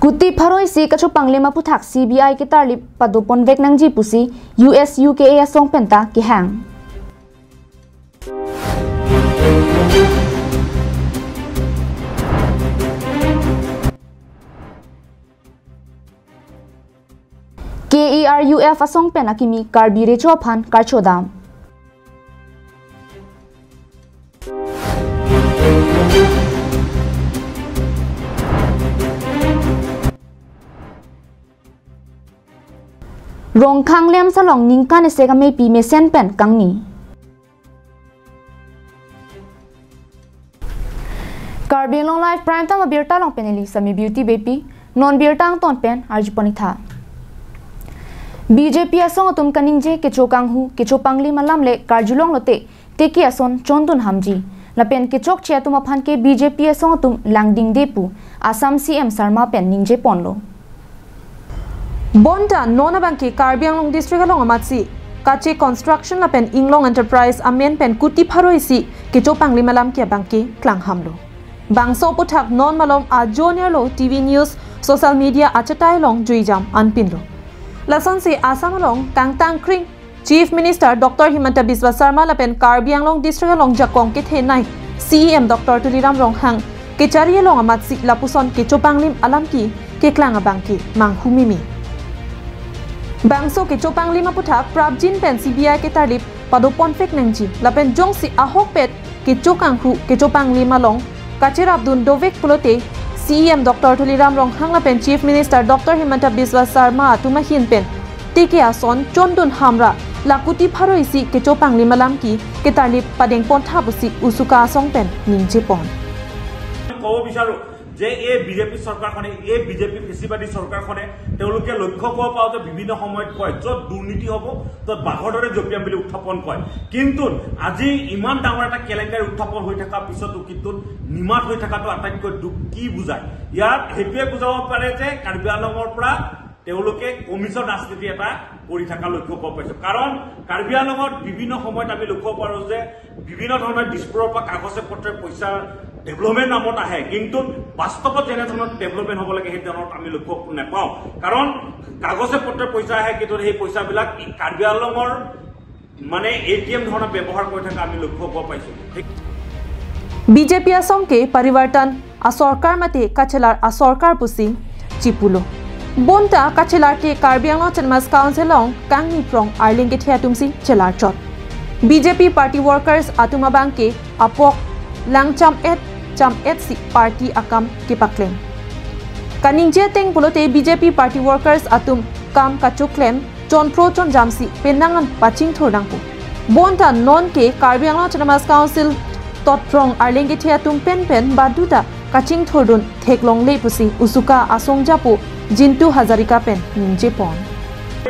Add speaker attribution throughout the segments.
Speaker 1: Kuti pharoi si kachu panglema puthak CBI ki tarlip padopon vek nangji pusi US UKA asong penta ki hang KERUF asong pen akimi karbire chophan karchodam Rong khang lem salong ningkan esega me pi mesen pen kangni Karbi long life prime time birta long peneli sami beauty baby non birtang ton pen arjiponitha BJP asong atum kaningje kecho kanghu kecho pangli malam le karjulong lote teki ason chondun hamji lapen kechok che atum aphan ke BJP asong atum langding depu Assam CM Sarma pen ningje ponlo
Speaker 2: Bonda nona banki Karbi Anglong district along amatsi kache construction la pen Inglong enterprise amen pen kuti pharoi si kecho pangli malam kia banki klang hamlo bangso puthak non malom a junior lo TV news social media achatai long juijam anpinlo lason si Assam along kangtang kring Chief Minister Dr. Himanta Biswa Sarma la pen Karbi Anglong district along jakong ke thenai CEM Dr. Tuliram Ronghang ke chari along amatsi lapuson kecho panglim alam ki ke klang banki manghumimi Bangso ke chopang lima puthak prabjin pen CBI ke tarlip padopon fek nangji lapen jong si ahok pet ke chokang hu ke chopang lima long kachir abdun dovek pulote CEM Dr. Tuliram Ronghang lapen Chief Minister Dr. Himanta Biswa Sarma tumahin pen teke ason chondun hamra lakuti pharoi si ke chopang lima lam ki ke tarlip padeng pon thabusi usuka song pen ningje pon
Speaker 3: ko bisaru যে এই বিজেপি সরকারখনে এই বিজেপি ফেসিবাদী সরকারখনে তেওঁলোকে লক্ষ্য কৰিব পাওঁতে বিভিন্ন সময়ত কয় য'ত দুৰ্নীতি হ'ব তত বাঘৰ দৰে জপিয়াম বুলি উত্থাপন কয় কিন্তু আজি ইমান ডাঙৰ এটা কেলেংকাৰী উত্থাপন হৈ থকা পিছতো কিন্তু নিমাত হৈ থকাটো আটাইতকৈ দুখ কি বুজায় ইয়াত হেতুৱে বুজাব পাৰে যে কাৰ্বি আংলঙৰ পৰা তেওঁলোকে কমিছন ৰাজনীতি এটা কৰি থকা লক্ষ্য কৰিব পাইছো কাৰণ কাৰ্বি আংলঙত বিভিন্ন সময়ত আমি লক্ষ্য পাৰো যে বিভিন্ন ধৰণৰ দিশপুৰৰ পৰা কাগজে পত্ৰে পইচা ডেভেলপমেন্ট নামত আহে কিন্তু বাস্তৱত যেনে ধৰণৰ ডেভেলপমেন্ট হ'ব লাগে সেই ধৰণৰ আমি লক্ষ্য নাপাওঁ কাৰণ কাগজে পত্ৰে পইচা আহে কিন্তু সেই পইচাবিলাক কাৰ্বি আংলঙৰ মানে এটিএম ধৰণৰ ব্যৱহাৰ কৰি থকা আমি লক্ষ্য কৰিব পাইছো
Speaker 2: BJP asongke parivartan a sarkar mate kachelar a sarkar pusi chipulo bonta kachelar ke Karbi Anglong Autonomous Council long kangni prong arling ke thia tumsi chelar chot BJP party workers atuma banke apok langcham et si party akam ke paklem kaningje teng pulote BJP party workers atum kam kachuklem chon pro chon jamsi penangan paching thodangpu bonta non ke Karbi Anglong Autonomous Council Totrong arlenge thia tum pen baduta kaching thodun theklong le pusi usuka asongjapu Jintu Hazarika pen ninje pon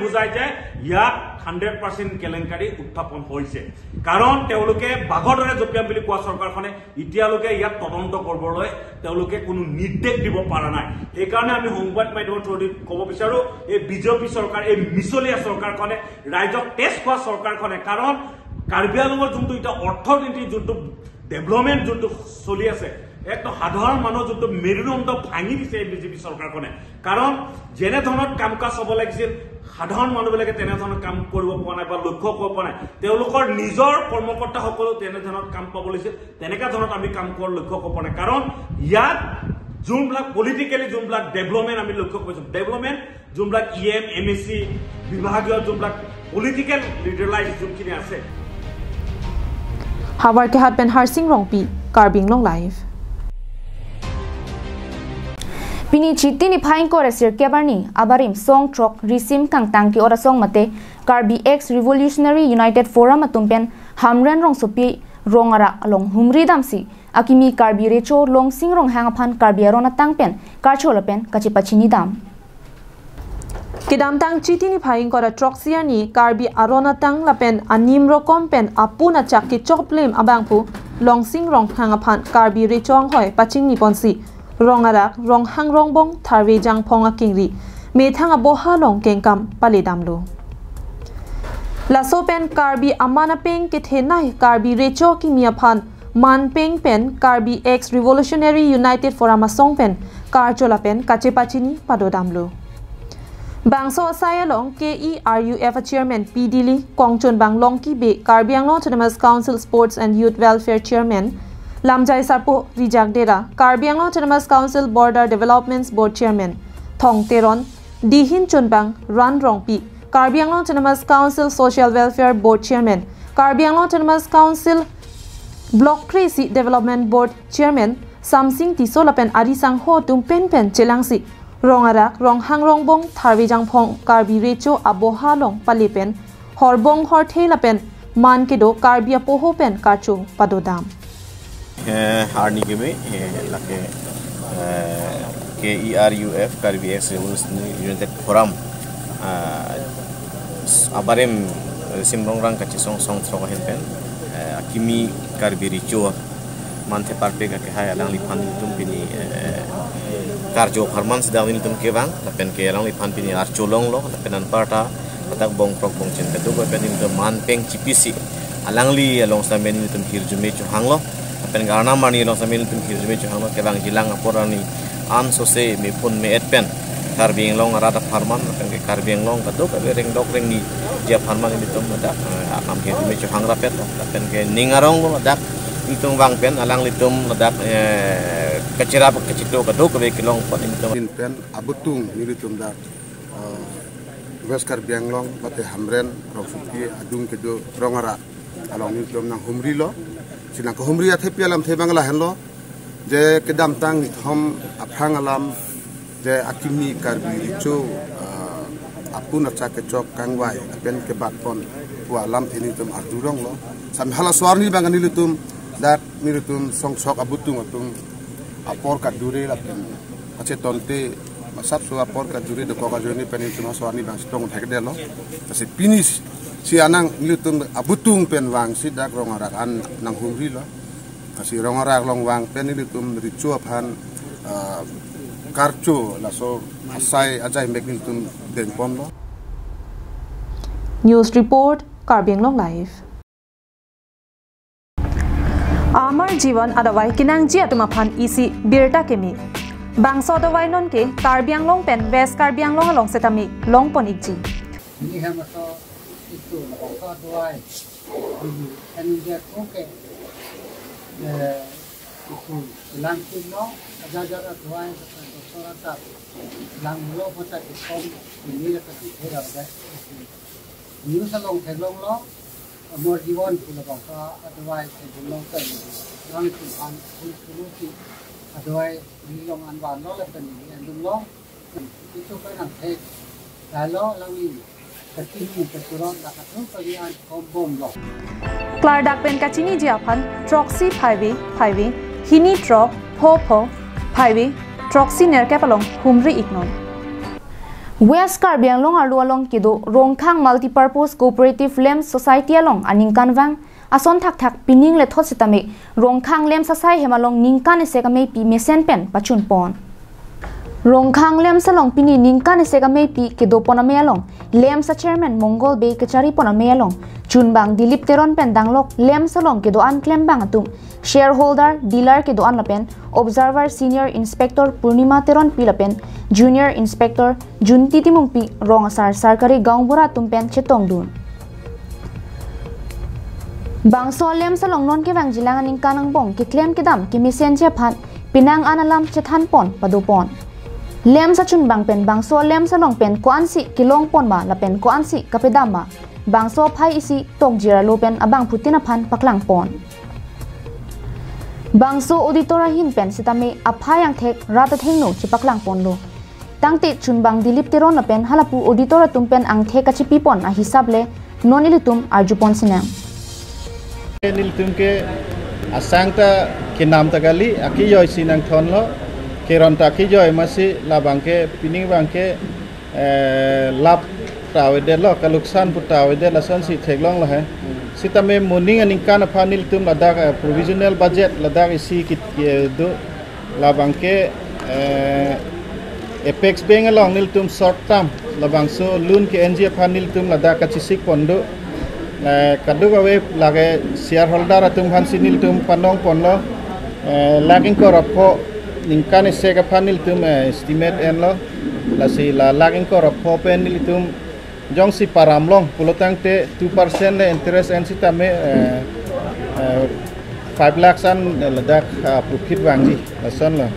Speaker 3: বুজাই যে ইয়াত 100% কেলেংকাৰী উত্থাপন হৈছে কাৰণ তেওঁলোকে বাঘৰ দৰে জপিয়াম বুলি কোৱা চৰকাৰখনে ইতিয়ালৈকে ইয়াত তদন্ত কৰিবলৈ তেওঁলোকে কোনো নিৰ্দেশ দিব পৰা নাই এই কাৰণে আমি সংবাদ মাধ্যমৰ থ্ৰুদি ক'ব বিচাৰো এই বিজেপি চৰকাৰ এই মিছলীয়া চৰকাৰখনে ৰাইজক টেষ্ট কৰা চৰকাৰখনে কাৰণ কাৰ্বি আংলঙৰ যোনটো এটা অৰ্থনীতি যোনটো ডেভেলপমেন্ট যোনটো চলি আছে একদম সাধাৰণ মানুহ যোনটো মেৰুদণ্ড ভাঙি দিছে বিজেপি চৰকাৰখনে কাৰণ যেনে ধৰণৰ কাম কাজ হ'ব লাগিছিল সাধাৰণ মানুহবিলাকে তেনে ধৰণৰ কাম কৰিব পৰা নাই বা লক্ষ্য কৰিব পৰা নাই তেওঁলোকৰ নিজৰ কৰ্মকৰ্তাসকলেও তেনে ধৰণৰ কাম পাব লাগিছিল তেনেকা ধৰণত আমি কাম কৰাৰ লক্ষ্য কৰিব পৰা নাই কাৰণ ইয়াত যোনবিলাক পলিটিকেলি যোনবিলাক ডেভেলপমেন্ট আমি লক্ষ্য কৰিছো ডেভেলপমেন্ট যোনবিলাক EM MSC বিভাগীয় যোনবিলাক পলিটিকেল লিডাৰলাইজ যোনখিনি আছে
Speaker 2: Hawar ke hat ben Harsing Rongpi Karbi Anglong live
Speaker 1: Pini chitini phain ko resir kebarni abarim song trok risim kangtang ki ora song mate Karbi X Revolutionary United Forum atumpen hamran rong sopi rongara along humri damsi akimi Karbi recho long sing rong hangaphan Karbi arona tangpen karcholapen kachipachini dam
Speaker 2: Kidam tang chitini phain ko ra troxiani Karbi arona tang lapen anim rokom pen apuna chakki choplem abangpu long sing rong hangaphan Karbi rechong hoi paching ni ponsi Rongarak rong hang rong bong tharwe jang phonga kingri me thanga boha long kengkam pale damlo Laso pen karbi amana peng ke thenai karbi recho ki miaphan man peng pen karbi ex Revolutionary United Forum song pen karchola pen kachepachini padodamlo. Bangso Sayalong KERUF Chairman PD Lee Kongchon Banglong Ki Be Karbi Anglong Autonomous Council Sports and Youth Welfare Chairman Lamjai Sarpo Rijak Dera Karbi Anglong Autonomous Council Border Developments Board Chairman Thong Teron Dihin Chonbang Ran Rongpi Karbi Anglong Autonomous Council Social Welfare Board Chairman Karbi Anglong Autonomous Council Block Crazy Development Board Chairman Samsing Tisolapen Arisang Ho Tum Pen Chelangsi Rongarak rong hang rong bong tharwijang phong karbi recho aboha long palipen horbong horthelapen man kedo karbi apoho pen karchu padodam
Speaker 4: harni game lake KERUF Karbi ex Revolutionary United Forum abarem simrongrang kachisong song throga helpen akimi karbi recho manthe parpe ka hai alang lipan tum pini karjo farman sedang ini tum kebang lapen ke alang lipan pini arcolong lo lapenan parta patak bong prok bong chen kedu lapen ini tum manpeng CPC alang li along samen ini tum hirjume chuhang lo lapen garna mani along samen ini tum hirjume chuhang lo kebang jilang aporani an sose me pun me etpen karbing long rata farman lapen ke karbing long kedu ke reng dok reng ni dia farman ini tum dak akam hirjume chuhang rapet lapen ke ningarong lo dak itung bang pen alang litum ledak kecira kecito keduk ke kilong pot ini
Speaker 5: pen abutung militum dak West Karbi Anglong pate hamren rofuki adung kedo rongara along militum nang humri lo sinang ko humri athepi alam thebang la hen lo je kedam tang thom aphang alam je akimi karbi chu apun acha ke chok kangwai pen ke bat pon wa alam thinitum ardurong lo sam hala swarni bang anilitum dat militum song sok abutung atung apor kadure lapen ache tonte masap so apor kadure de koka joni pen cuma swani bang stong thekde lo tase finish si anang militum abutung pen wang si dak rongarak an nang humri lo kasi rongarak long wang pen militum ricu aphan karcho laso asai ajai militum den pon lo.
Speaker 2: News report Karbi Anglong Live. Amar Jivan adawai kinang ji atumaphan isi birta kemi bangso adawai non ke Karbi Anglong pen West Karbi Anglong along setami long pon ikji
Speaker 6: ni hamaso itu bangso adawai anja koke itu lang kino ajajar adawai sorata lang lo pota ikom ini ka thera da ni salong thelong lo Amor Jivan pula bangsa adawai sebelum kan lang tuan sulusi adawai bilong anwan lo lepen ni andung lo itu kan ang tek lalo langi ketinu keturon dak atu palian kombom lo
Speaker 2: Klardak pen kachini jiapan Troxy 5 hini tro pho 5 Troxy nerkapalong humri iknon
Speaker 1: West Karbi Anglong along kido Rongkhang Multipurpose Cooperative Lem Society along aningkan wang ason thak pining le thot sitame Rongkhang Lem Society hemalong ningkan sekame pi mesen pen pachun pon Rongkhang Lem salong pini ningkan sekame pi kido poname along Lem sa chairman Mongol Bay kechari poname along chunbang Dilip Teron pen danglok Lem salong kido an claim bang atum shareholder dealer kido an lapen observer senior inspector Purnima Teron pilapen junior inspector Junti Timungpi rong asar sarkari gaungbura tumpen chetong dun bangso lem salong non ke bang jilangan ingkanang bong ki claim kidam ki misen che phan pinang analam chethan pon padupon lem sa chun bang pen bangso lem salong pen ko ansi kilong pon ma la pen ko ansi kapedam ma bangso phai isi tok jira lo pen abang putina phan paklang pon bangso auditora hin pen sitame aphayang thek rata thengno chipaklang pon lo tangte chunbang Dilip Teron la pen halapu auditora tumpen ang thek achi pipon a hisab le non ilitum arjupon sinam
Speaker 7: nilitum ke asangta kinam tagali aki yoy sinang thon lo keron ta ki yoy masi labang ke pining bang ke lap tawede lo kaluksan putawede lasan si theglong lo hai sitame morning aning kan phanil tum ladak provisional budget ladak isi kit do labang ke Apex Bank along nil tum short term labang so loan ke NG phanil tum ladak ka chisik pondo kadu gawe lage shareholder atum han sinil tum panong ponlo laging ko rapo ningkan ise ka panil tum estimate en lo lasi la laging ko rapo penil tum jong si paramlong pulotang te 2% le interest en sitame 5 lakhs an ladak profit wangji lason lo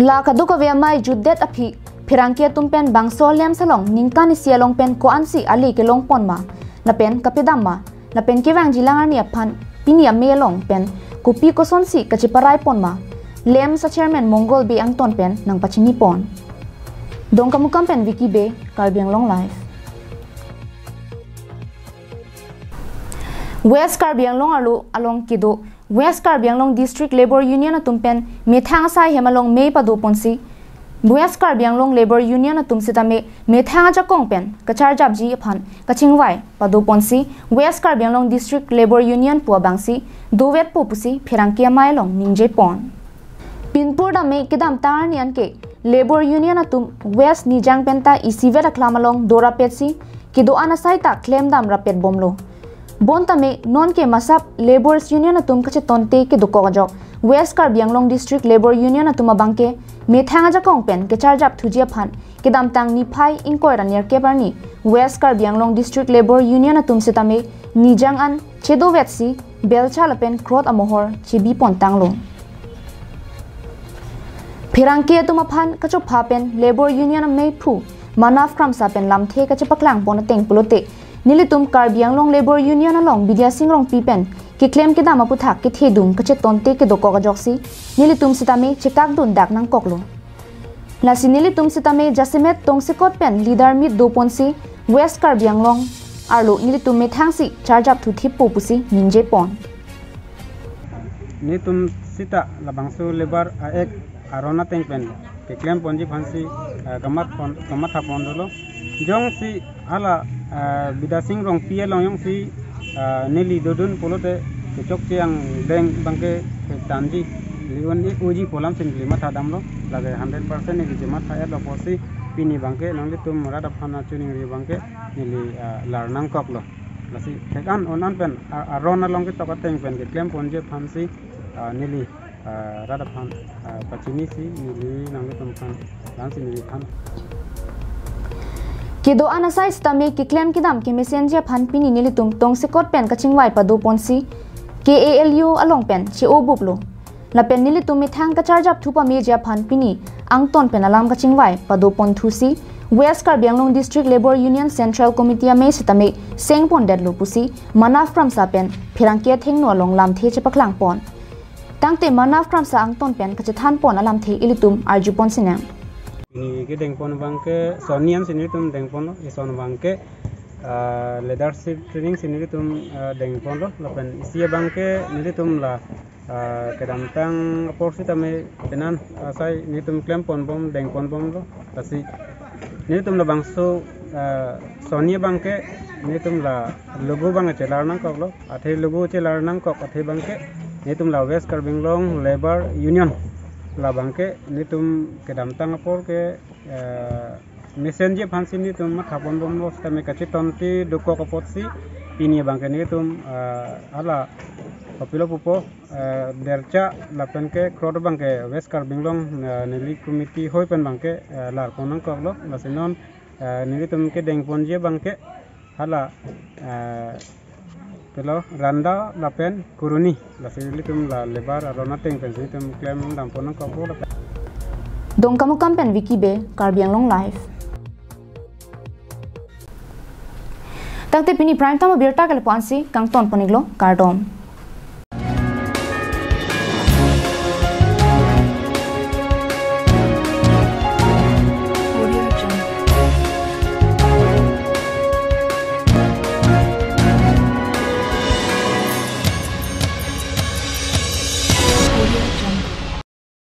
Speaker 1: la kadu ko ve mai juddet aphi phirangkia tumpen bangso lem salong ningkan isia long pen ko ansi ali ke long pon ma la pen kapedam ma la pen ke wang jilangar ni aphan pinia melong pen kopi ko sonsi kachiparai pon ma lem sa chairman mongol be ang ton pen nang pachini pon dong kamukam pen wiki be Karbiang Long Live West Karbiang Long along kido West Karbiang Long District Labor Union atumpen methang sai hemalong mei padu ponsi West Karbiang Long Labor Union atum sitame methang ja kongpen kachar japji aphan kachingwai padu ponsi West Karbiang Long District Labor Union pu bangsi dovet popusi phirangkia mailong ningje pon Pinpur da me kidam tar nian ke Labor Union atum West nijang penta isiver aklamalong dora petsi kido anasai ta claim dam rapet bomlo Bontame non ke masap Laborers Union atum kache tonte ke dukojok West Karbiang Long District Labor Union atum abangke methanga ja kongpen ke charjap thujia phan ke damtang ni phai inkoira ner ke barni West Karbiang Long District Labor Union atum sitame nijang an chedo vetsi belcha lapen krot amohor chibi pontanglo Phirangke atum aphan kacho phapen Labor Union am mei phu manaf kram sapen lamthe kache paklang pon teng pulote Nilitum Karbiang Long Labor Union along Bidya Singrong Pipen ki claim ke dama puthak ke thedum kache tonte ke doko joksi nilitum sitame chekak dun dak nang koklo lasi nilitum sitame jasimet tongsikot pen leader mit do ponsi West Karbiang Long arlo nilitum me thangsi charge up to thipu pusi ninje pon
Speaker 8: nitum sita labangsu labor aek arona tengpen ke claim ponji phansi gamat hapon dolo jong si ala Bidya Singrong pia long yong si neli dodun polote kecok yang deng bangke tanji liun uji polam sin lima thadam lo lage 100% ni jemat thaya lo posi pini bangke nang litum rada phana chuning ri bangke nili larnang kok lo lasi tekan onan pen arona long ke tokateng pen ke claim ponje phansi nili rada phan pachini si nili nang litum phan lansi nili phan
Speaker 1: Kido anasai stame ki claim kidam ki messenger phan pini nilitum tongsikot pen kachingwai padu ponsi KALU along pen chi obuplo la pen nilitum mithang ka charge up thupa meja phan pini angton pen alam kachingwai padu pon thusi West Karbiang Long District Labor Union Central Committee me sitame sengpon dedlu pusi manaf from sa pen phirangke thengno long lam the chepaklang pon tangte manaf from sa angton pen kachathan pon alam the ilitum arju pon sinang
Speaker 8: ini ke dengpon bangke sonian sini tum dengpon lo ison bangke leadership training sini tum dengpon lo lapen isia bangke nili tum la kedantang porsi tame tenan sai ni tum claim pon bom dengpon bom lo kasi ni tum la bangso sonia bangke ni tum la logo bang chelar nang kok lo athe logo chelar nang kok athe bangke ni tum la West Karbiang Long Labor Union la bangke nitum ke damtang apor ke messenger phansi nitum mathapon bom lo stame kache tonti doko kopotsi pini bangke nitum ala popilo pupo dercha lapen ke krod bangke West Karbiang Long nili committee hoi pen bangke lar ponang kok lo lasinon nitum ke dengponje bangke ala Pelo randa lapen kuruni lasili tum la lebar arona teng pensi tum claim damponang kopo
Speaker 1: dong kamu kampen wiki be Karbiang Long Live takte pini prime time birta kale ponsi kangton poniglo kardom